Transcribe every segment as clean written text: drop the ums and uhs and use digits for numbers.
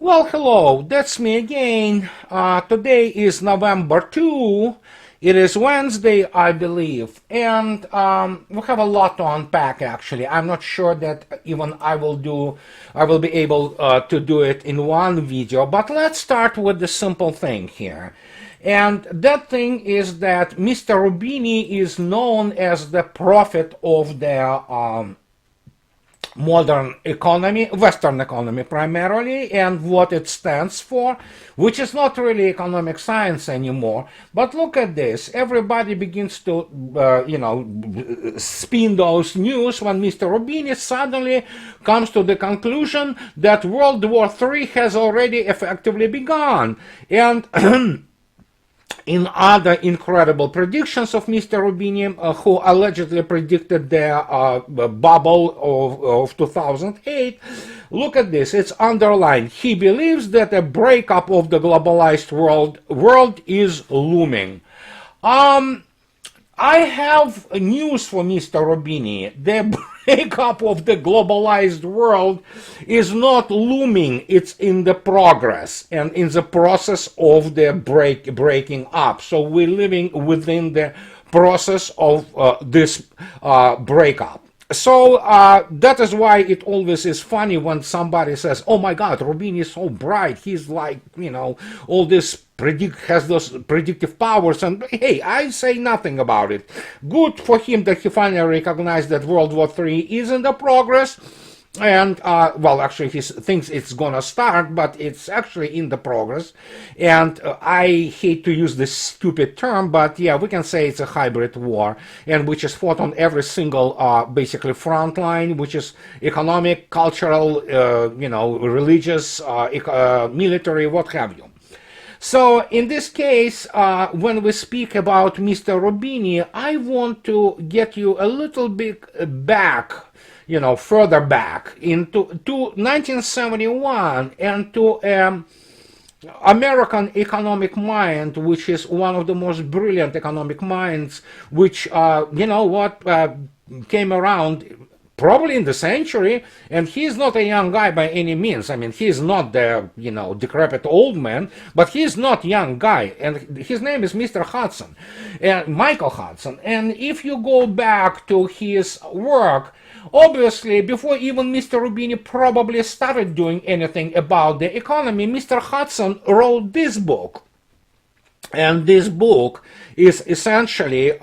Well, hello, that's me again. Today is November 2. It is Wednesday, I believe, and we have a lot to unpack actually. I'm not sure that even I will be able to do it in one video, but let's start with the simple thing here. And that thing is that Mr. Rubini is known as the prophet of the modern economy, Western economy primarily, and what it stands for, which is not really economic science anymore. But look at this. Everybody begins to, spin those news when Mr. Rubini suddenly comes to the conclusion that World War III has already effectively begun. And in other incredible predictions of Mr. Rubini, who allegedly predicted the bubble of 2008, look at this, it's underlined. He believes that a breakup of the globalized world is looming. I have news for Mr. Rubini. The breakup of the globalized world is not looming, it's in the progress and in the process of the breaking up. So we're living within the process of this breakup. So that is why it always is funny when somebody says, oh my god, Rubini is so bright, he's like, all this has those predictive powers, and hey, I say nothing about it. Good for him that he finally recognized that World War III is in the progress. And well, actually he thinks it's gonna start, but it's actually in the progress. And I hate to use this stupid term, but yeah, we can say it's a hybrid war, and which is fought on every single basically front line, which is economic, cultural, religious, military, what have you. So in this case, when we speak about Mr. Rubini, I want to get you a little bit back, further back into 1971 and to American economic mind, which is one of the most brilliant economic minds, which, came around probably in the century, and he's not a young guy by any means. I mean, he's not the, decrepit old man, but he's not young guy, and his name is Mr. Hudson, Michael Hudson. And if you go back to his work, obviously, before even Mr. Rubini probably started doing anything about the economy, Mr. Hudson wrote this book. And this book is essentially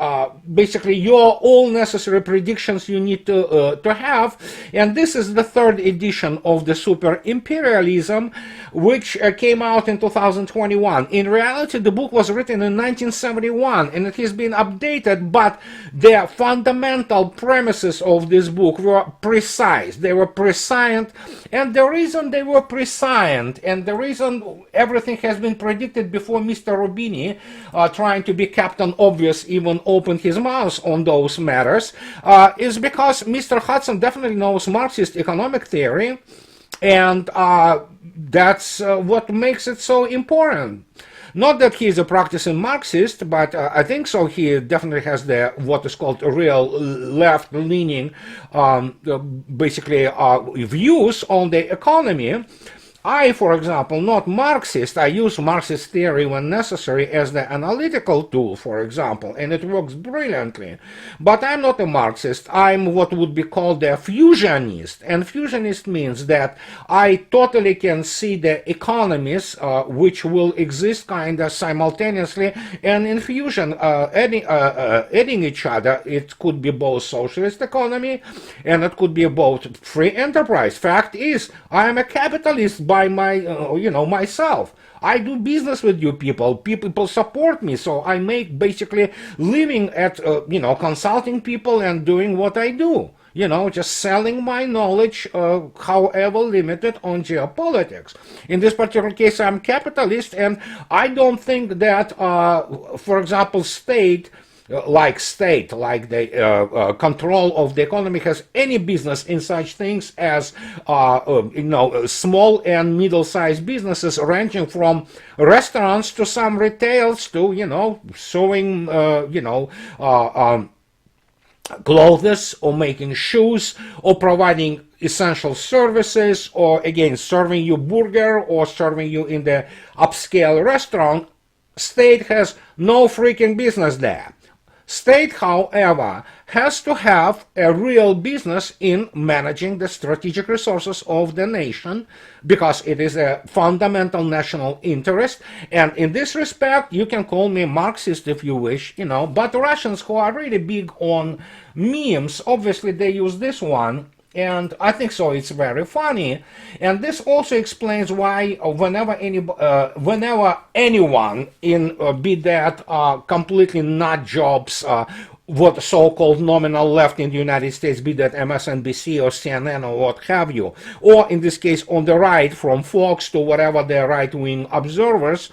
basically your all necessary predictions you need to have. And this is the third edition of the Super Imperialism, which came out in 2021. In reality, the book was written in 1971 and it has been updated, but the fundamental premises of this book were precise. They were prescient, and the reason they were prescient and the reason everything has been predicted before Mr. Rubini trying to be Captain Obvious even opened his mouth on those matters is because Mr. Hudson definitely knows Marxist economic theory, and that's what makes it so important. Not that he is a practicing Marxist, but I think so. He definitely has the what is called a real left-leaning, basically views on the economy. I, for example, not Marxist, I use Marxist theory when necessary as the analytical tool, for example, and it works brilliantly. But I'm not a Marxist, I'm what would be called a fusionist. And fusionist means that I totally can see the economies which will exist kind of simultaneously and in fusion, adding each other. It could be both socialist economy and it could be both free enterprise. Fact is, I am a capitalist by my, myself. I do business with you people. People support me, so I make basically living at, consulting people and doing what I do. Just selling my knowledge, however limited, on geopolitics. In this particular case, I'm capitalist, and I don't think that, for example, state, like the control of the economy has any business in such things as small and middle-sized businesses ranging from restaurants to some retails to sewing clothes or making shoes or providing essential services, or again serving you burger or serving you in the upscale restaurant, state has no freaking business there. State, however, has to have a real business in managing the strategic resources of the nation, because it is a fundamental national interest. And in this respect, you can call me Marxist if you wish, but Russians, who are really big on memes, obviously they use this one. And I think so. It's very funny, and this also explains why whenever anyone in be that completely nut jobs, what so-called nominal left in the United States, be that MSNBC or CNN or what have you, or in this case on the right, from Fox to whatever the right-wing observers,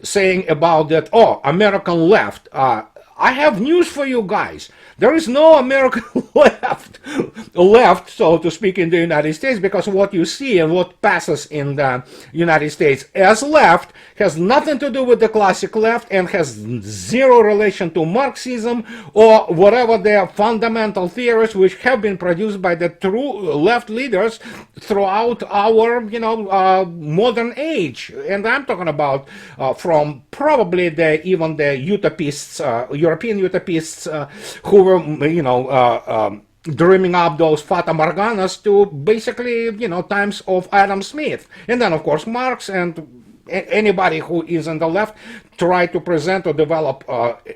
saying about that, oh, American left. I have news for you guys. There is no American left, so to speak, in the United States, because what you see and what passes in the United States as left has nothing to do with the classic left and has zero relation to Marxism or whatever the fundamental theories which have been produced by the true left leaders throughout our, modern age. And I'm talking about from probably even the utopists, European utopists, who were, dreaming up those Fata Morganas, to basically, times of Adam Smith. And then, of course, Marx and anybody who is on the left try to present or develop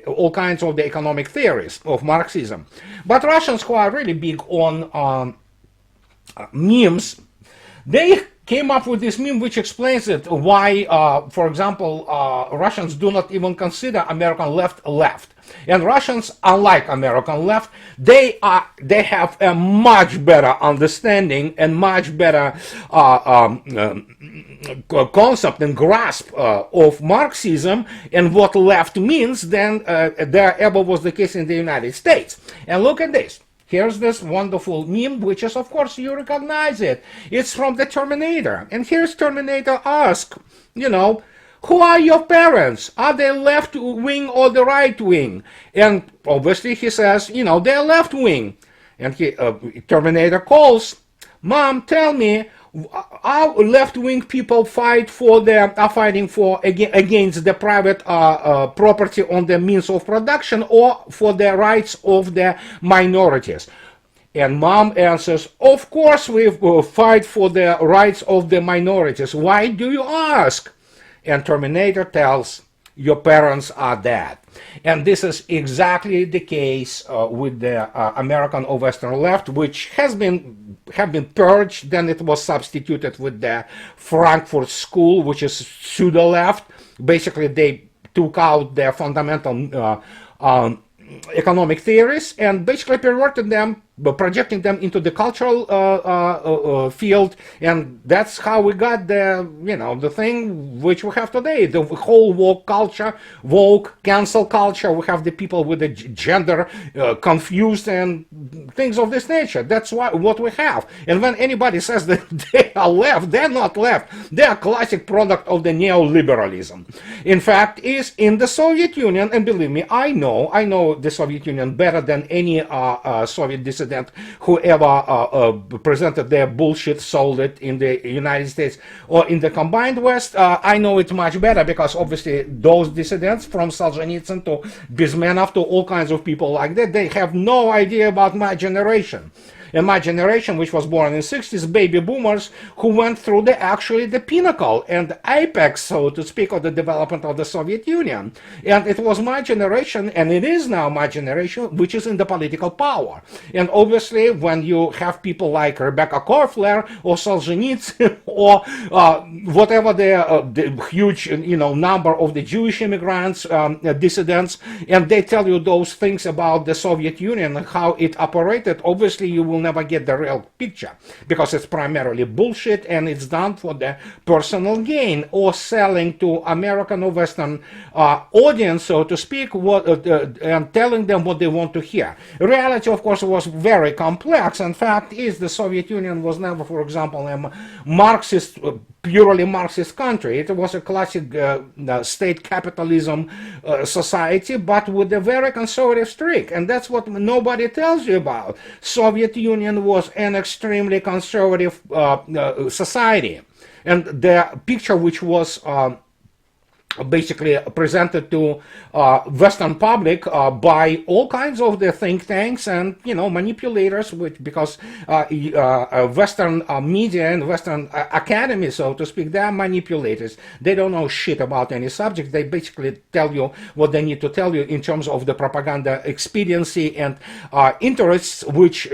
all kinds of the economic theories of Marxism. But Russians, who are really big on memes, they came up with this meme which explains it, why, for example, Russians do not even consider American left. And Russians, unlike American left, they have a much better understanding and much better concept and grasp of Marxism and what left means than there ever was the case in the United States. And look at this. Here's this wonderful meme, which is, of course, you recognize it. It's from the Terminator. And here's Terminator ask, who are your parents? Are they left wing or the right wing? And obviously he says, they're left wing. And Terminator calls, Mom, tell me, are left-wing people are fighting for against the private property on the means of production, or for the rights of the minorities? And Mom answers, of course we fight for the rights of the minorities. Why do you ask? And Terminator tells, your parents are dead. And this is exactly the case with the American or Western left, which have been purged. Then it was substituted with the Frankfurt School, which is pseudo-left. Basically, they took out their fundamental economic theories and basically perverted them, projecting them into the cultural field, and that's how we got the thing which we have today, the whole woke culture, woke cancel culture. We have the people with the gender confused and things of this nature. That's what we have. And when anybody says that they are left, they're not left. They are a classic product of the neoliberalism. In fact, is in the Soviet Union, and believe me, I know the Soviet Union better than any Soviet dissident who ever presented their bullshit, sold it in the United States or in the combined West. I know it much better, because obviously those dissidents, from Solzhenitsyn to Bezmenov to all kinds of people like that, they have no idea about my generation. And my generation, which was born in the 60s, baby boomers, who went through the pinnacle and the apex, so to speak, of the development of the Soviet Union. And it was my generation, and it is now my generation, which is in the political power. And obviously, when you have people like Rebecca Korfler or Solzhenitsyn or whatever the huge number of the Jewish immigrants, dissidents, and they tell you those things about the Soviet Union and how it operated, obviously you will never get the real picture, because it's primarily bullshit and it's done for the personal gain or selling to American or Western audience, so to speak, and telling them what they want to hear. Reality, of course, was very complex, and fact is the Soviet Union was never, for example, a Marxist, purely Marxist country. It was a classic state capitalism society, but with a very conservative streak, and that's what nobody tells you about. Soviet Union was an extremely conservative society. And the picture which was basically presented to Western public by all kinds of the think tanks and manipulators, because Western media and Western academy, so to speak, they are manipulators. They don't know shit about any subject. They basically tell you what they need to tell you in terms of the propaganda expediency and interests which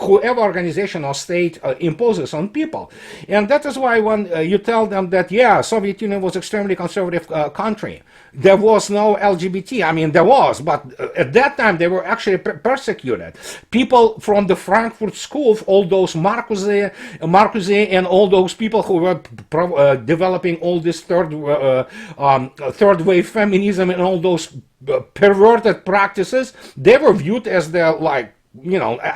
whoever organization or state imposes on people. And that is why when you tell them that Soviet Union was extremely conservative country, there was no LGBT. I mean, there was, but at that time they were actually persecuted. People from the Frankfurt School, all those Marcuse and all those people who were developing all this third wave feminism and all those perverted practices, they were viewed as the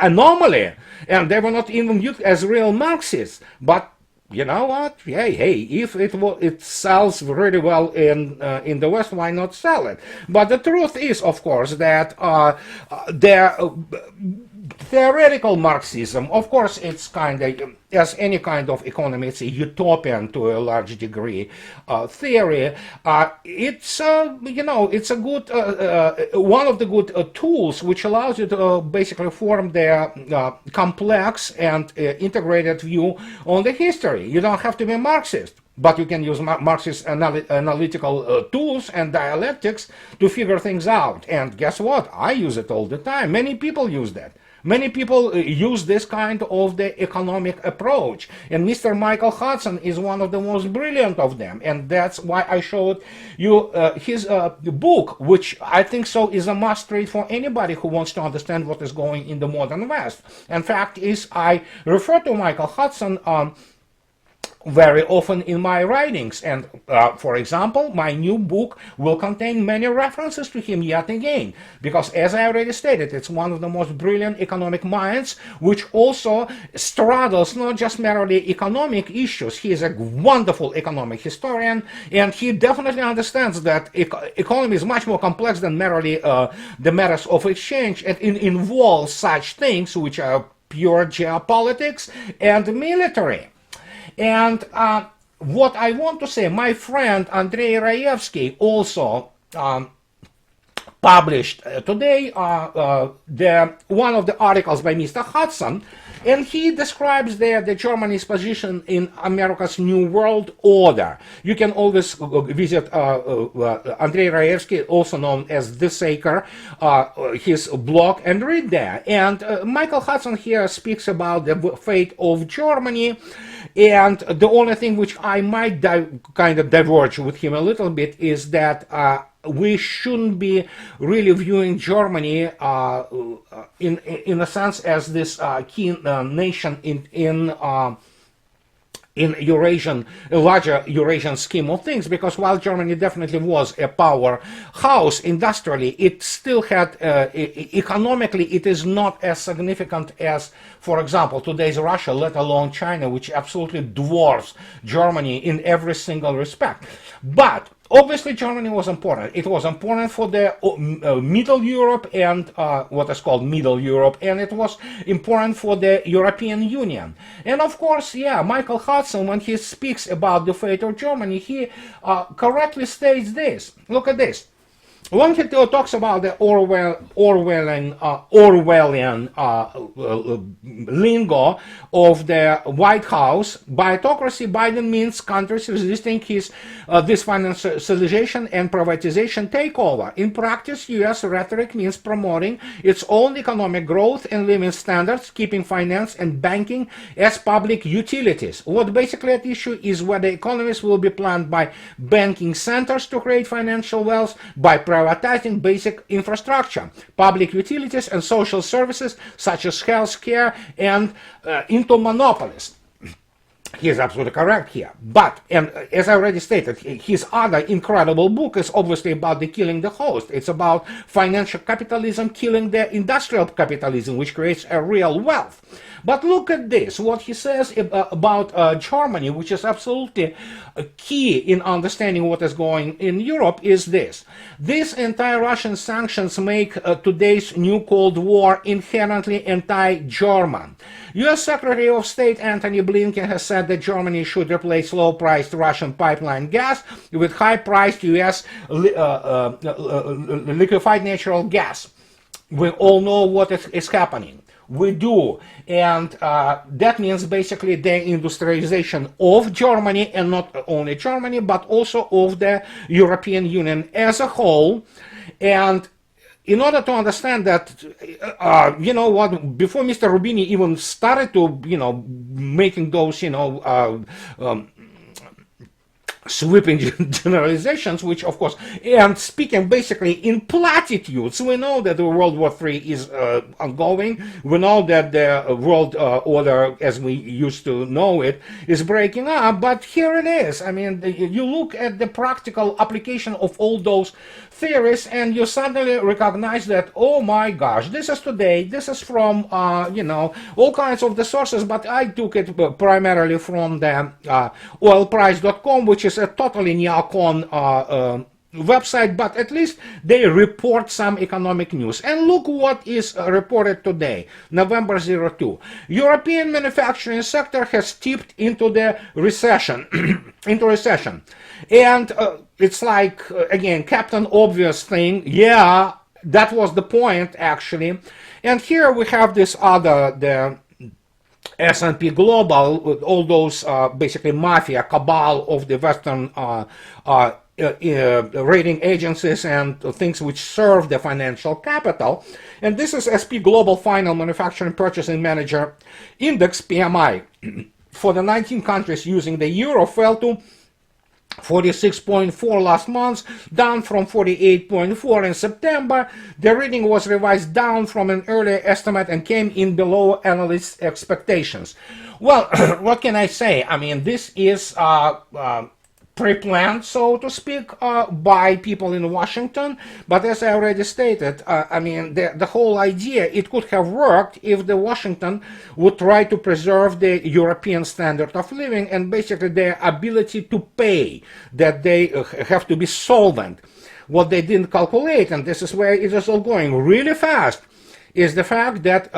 anomaly, and they were not even viewed as real Marxists. But you know what? Hey, if it sells really well in the West, why not sell it? But the truth is, of course, that theoretical Marxism, of course, it's kind of, as any kind of economy, it's a utopian to a large degree theory. It's it's a good one of the good tools which allows you to basically form the complex and integrated view on the history. You don't have to be Marxist, but you can use Marxist analytical tools and dialectics to figure things out. And guess what? I use it all the time. Many people use that. Many people use this kind of the economic approach, and Mr. Michael Hudson is one of the most brilliant of them, and that's why I showed you his book, which I think so is a must read for anybody who wants to understand what is going in the modern West. And fact is, I refer to Michael Hudson very often in my writings, and for example, my new book will contain many references to him yet again, because as I already stated, it's one of the most brilliant economic minds, which also straddles not just merely economic issues. He is a wonderful economic historian, and he definitely understands that economy is much more complex than merely the matters of exchange, and it involves such things which are pure geopolitics and military. And what I want to say, my friend Andrei Raevsky also published today one of the articles by Mr. Hudson, and he describes there the Germany's position in America's New World Order. You can always visit Andrei Raevsky, also known as The Saker, his blog, and read there. And Michael Hudson here speaks about the fate of Germany, and the only thing which I might kind of diverge with him a little bit is that we shouldn't be really viewing Germany in a sense as this key nation in a larger Eurasian scheme of things, because while Germany definitely was a powerhouse industrially, it still had, economically, it is not as significant as, for example, today's Russia, let alone China, which absolutely dwarfs Germany in every single respect. But obviously, Germany was important. It was important for the Middle Europe and what is called Middle Europe, and it was important for the European Union. And of course, Michael Hudson, when he speaks about the fate of Germany, he correctly states this. Look at this. When he talks about the Orwellian lingo of the White House, by autocracy, Biden means countries resisting his this financialization and privatization takeover. In practice, U.S. rhetoric means promoting its own economic growth and living standards, keeping finance and banking as public utilities. What basically at issue is whether economies will be planned by banking centers to create financial wealth, by privatizing basic infrastructure, public utilities, and social services such as health care, and into monopolies. He is absolutely correct here. But, and as I already stated, his other incredible book is obviously about the killing the host. It's about financial capitalism killing the industrial capitalism, which creates a real wealth. But look at this, what he says about Germany, which is absolutely key in understanding what is going in Europe, is this. This anti-Russian sanctions make today's new Cold War inherently anti-German. U.S. Secretary of State Antony Blinken has said that Germany should replace low-priced Russian pipeline gas with high-priced U.S. Liquefied natural gas. We all know what is happening. We do. And that means basically the industrialization of Germany, and not only Germany, but also of the European Union as a whole. And in order to understand that, you know what, before Mr. Rubini even started to, you know, making those, you know, sweeping generalizations, which of course, and speaking basically in platitudes, we know that the World War III is ongoing. We know that the world order, as we used to know it, is breaking up. But here it is. I mean, you look at the practical application of all those theories, and you suddenly recognize that, oh my gosh, this is today. This is from you know, all kinds of the sources, but I took it primarily from the oilprice.com, which is a totally neocon website, but at least they report some economic news. And look what is reported today, November 02. European manufacturing sector has tipped into the recession, into recession. And it's like, again, Captain Obvious thing. Yeah, that was the point, actually. And here we have this other, the S&P Global, with all those basically mafia cabal of the Western rating agencies and things which serve the financial capital. And this is S&P Global Final Manufacturing Purchasing Manager Index, PMI. For the 19 countries using the euro, fell to 46.4 last month, down from 48.4 in September. The reading was revised down from an earlier estimate and came in below analysts' expectations. Well, what can I say? I mean, this is pre-planned, so to speak, by people in Washington. But as I already stated, I mean, the whole idea, it could have worked if the Washington would try to preserve the European standard of living and basically their ability to pay, that they have to be solvent. What they didn't calculate, and this is where it is all going really fast, is the fact that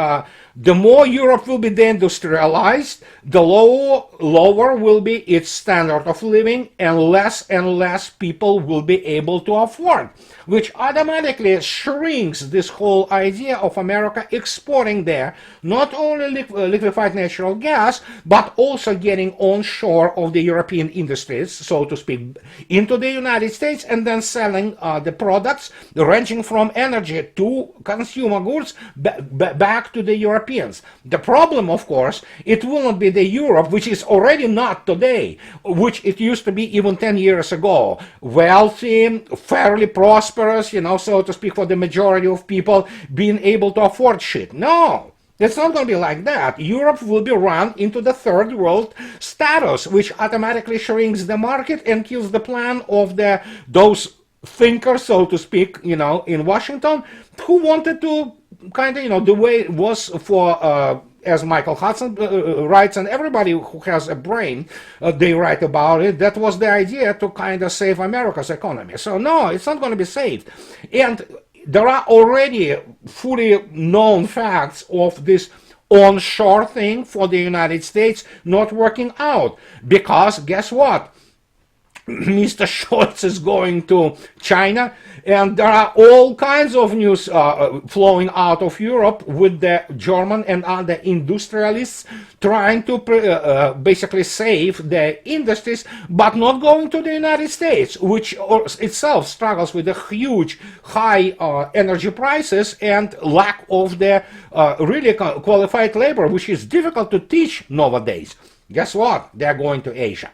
the more Europe will be deindustrialized, the lower will be its standard of living, and less people will be able to afford, which automatically shrinks this whole idea of America exporting there not only liquefied natural gas, but also getting onshore of the European industries, so to speak, into the United States, and then selling the products ranging from energy to consumer goods back to the Europeans. The problem, of course, it will not be the Europe, which is already not today, which it used to be even 10 years ago. Wealthy, fairly prosperous, you know, so to speak, for the majority of people being able to afford shit. No, it's not going to be like that. Europe will be run into the third world status, which automatically shrinks the market and kills the plan of those thinkers, so to speak, you know, in Washington, who wanted to kind of, you know, the way it was for, as Michael Hudson writes, and everybody who has a brain, they write about it, that was the idea to kind of save America's economy. So no, it's not going to be saved. And there are already fully known facts of this onshore thing for the United States not working out. Because guess what? Mr. Scholz is going to China, and there are all kinds of news flowing out of Europe with the German and other industrialists trying to basically save the industries, but not going to the United States, which itself struggles with the huge high energy prices and lack of the really qualified labor, which is difficult to teach nowadays. Guess what? They're going to Asia.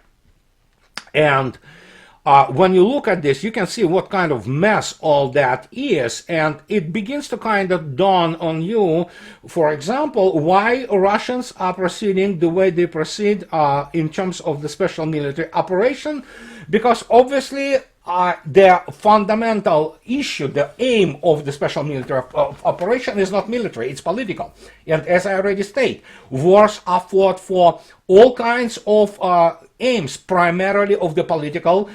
And when you look at this, you can see what kind of mess all that is, and it begins to kind of dawn on you, for example, why Russians are proceeding the way they proceed in terms of the special military operation, because obviously the fundamental issue, the aim of the special military operation is not military, it's political. And as I already stated, wars are fought for all kinds of aims, primarily of the political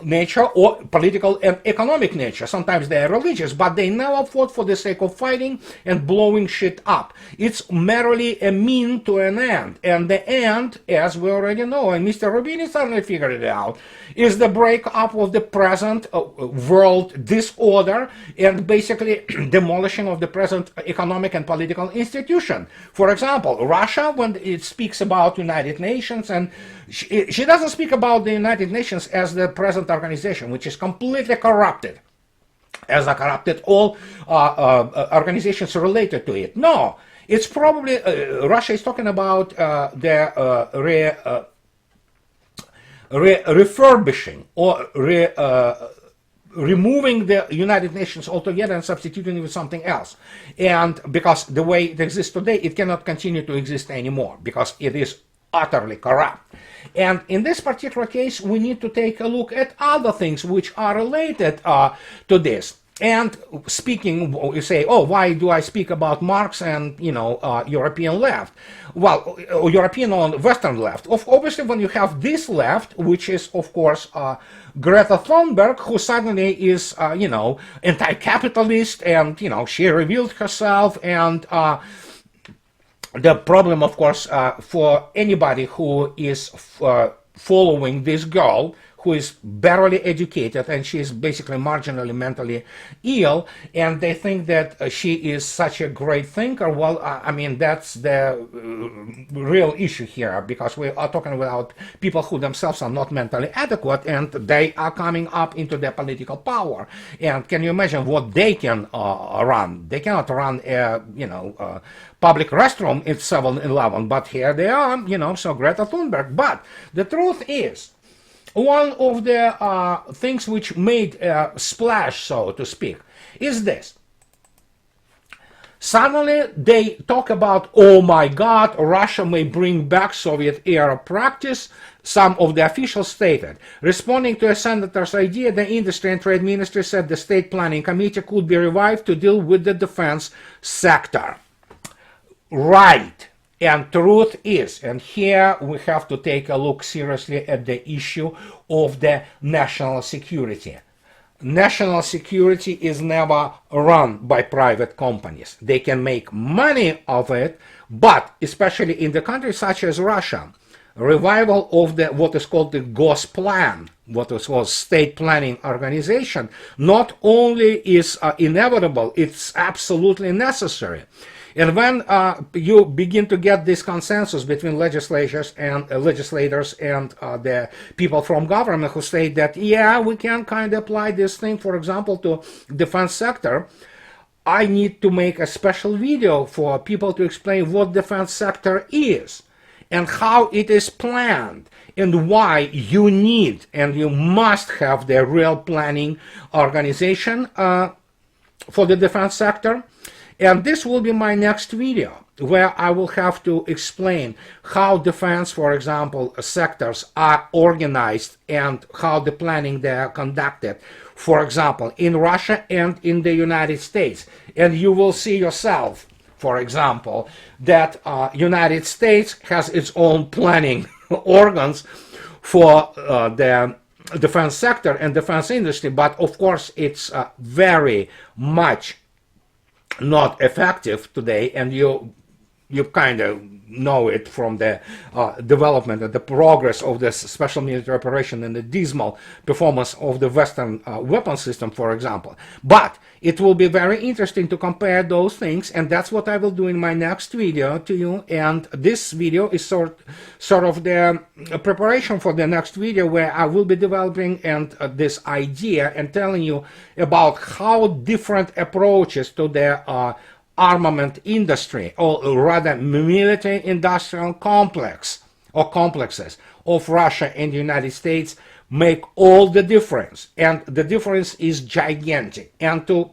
nature or political and economic nature. Sometimes they are religious, but they never fought for the sake of fighting and blowing shit up. It's merely a mean to an end. And the end, as we already know, and Mr. Rubini certainly figured it out, is the breakup of the present world disorder and basically demolishing of the present economic and political institution. For example, Russia, when it speaks about United Nations, and she doesn't speak about the United Nations as the present organization, which is completely corrupted, as are corrupted all organizations related to it. No, it's probably, Russia is talking about the refurbishing or removing the United Nations altogether and substituting it with something else. And because the way it exists today, it cannot continue to exist anymore because it is utterly corrupt. And in this particular case, we need to take a look at other things which are related to this. And speaking, you say, oh, why do I speak about Marx and, European left? Well, European or Western left. Obviously, when you have this left, which is, of course, Greta Thunberg, who suddenly is, anti-capitalist, and, she revealed herself, and the problem, of course, for anybody who is following this girl, who is barely educated, and she is basically marginally mentally ill, and they think that she is such a great thinker. Well, I mean, that's the real issue here, because we are talking about people who themselves are not mentally adequate, and they are coming up into their political power. And can you imagine what they can run? They cannot run public restroom in 7-Eleven, but here they are, so Greta Thunberg. But the truth is, one of the things which made a splash, so to speak, is this. Suddenly they talk about, oh my God, Russia may bring back Soviet-era practice, some of the officials stated. Responding to a senator's idea, the Industry and Trade Ministry said the State Planning Committee could be revived to deal with the defense sector. Right. And truth is, and here we have to take a look seriously at the issue of the national security. National security is never run by private companies. They can make money of it, but especially in the countries such as Russia, revival of the what is called the Gosplan, what is called State Planning Organization, not only is inevitable, it's absolutely necessary. And when you begin to get this consensus between legislators and the people from government who say that, yeah, we can kind of apply this thing, for example, to defense sector, I need to make a special video for people to explain what defense sector is and how it is planned and why you need and you must have the real planning organization for the defense sector. And this will be my next video, where I will have to explain how defense, for example, sectors are organized and how the planning they are conducted, for example, in Russia and in the United States. And you will see yourself, for example, that United States has its own planning organs for the defense sector and defense industry, but of course it's very much not effective today, and you kind of know it from the development and the progress of this special military operation and the dismal performance of the Western weapon system, for example. But it will be very interesting to compare those things, and that's what I will do in my next video to you. And this video is sort of the preparation for the next video, where I will be developing this idea and telling you about how different approaches to the armament industry, or rather military industrial complex or complexes of Russia and the United States make all the difference, and the difference is gigantic. And to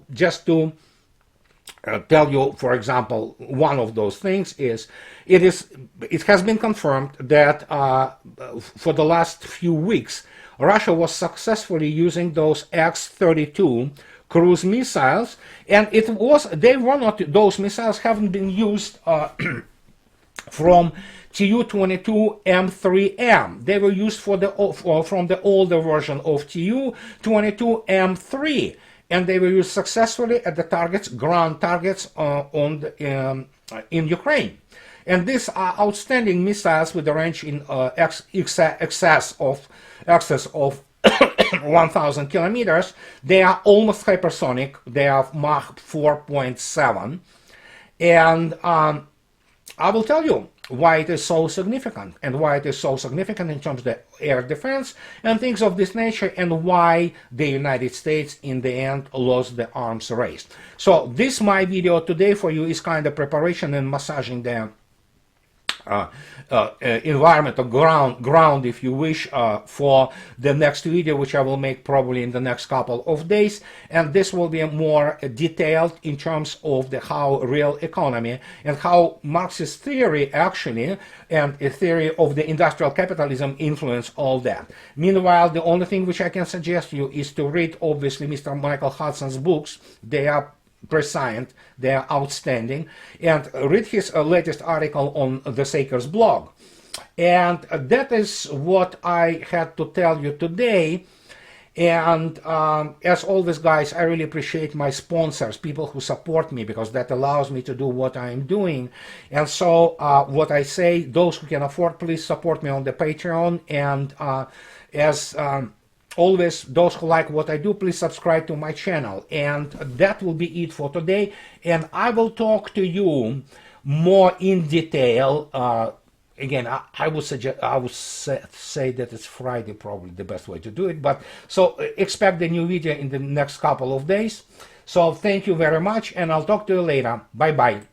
tell you, for example, one of those things is it has been confirmed that for the last few weeks Russia was successfully using those X-32 cruise missiles, and those missiles haven't been used from Tu-22 M3M. They were used from the older version of Tu-22 M3, and they were used successfully at the ground targets in Ukraine. And these are outstanding missiles with a range in excess of 1,000 kilometers. They are almost hypersonic. They are Mach 4.7, and I will tell you why it is so significant, and why it is so significant in terms of the air defense and things of this nature, and why the United States in the end lost the arms race. So this my video today for you is kind of preparation and massaging the environment or ground, if you wish, for the next video, which I will make probably in the next couple of days. And this will be more detailed in terms of the how real economy and how Marxist theory actually and a theory of the industrial capitalism influence all that. Meanwhile, the only thing which I can suggest you is to read obviously Mr. Michael Hudson's books. They are prescient, they are outstanding, and read his latest article on the Saker's blog. And that is what I had to tell you today. And as always, guys, I really appreciate my sponsors, people who support me, because that allows me to do what I'm doing. And so what I say, those who can afford, please support me on the Patreon. And as always, those who like what I do, please subscribe to my channel. And that will be it for today. And I will talk to you more in detail. Again, I would say that it's Friday, probably the best way to do it. But so expect the new video in the next couple of days. So thank you very much, and I'll talk to you later. Bye-bye.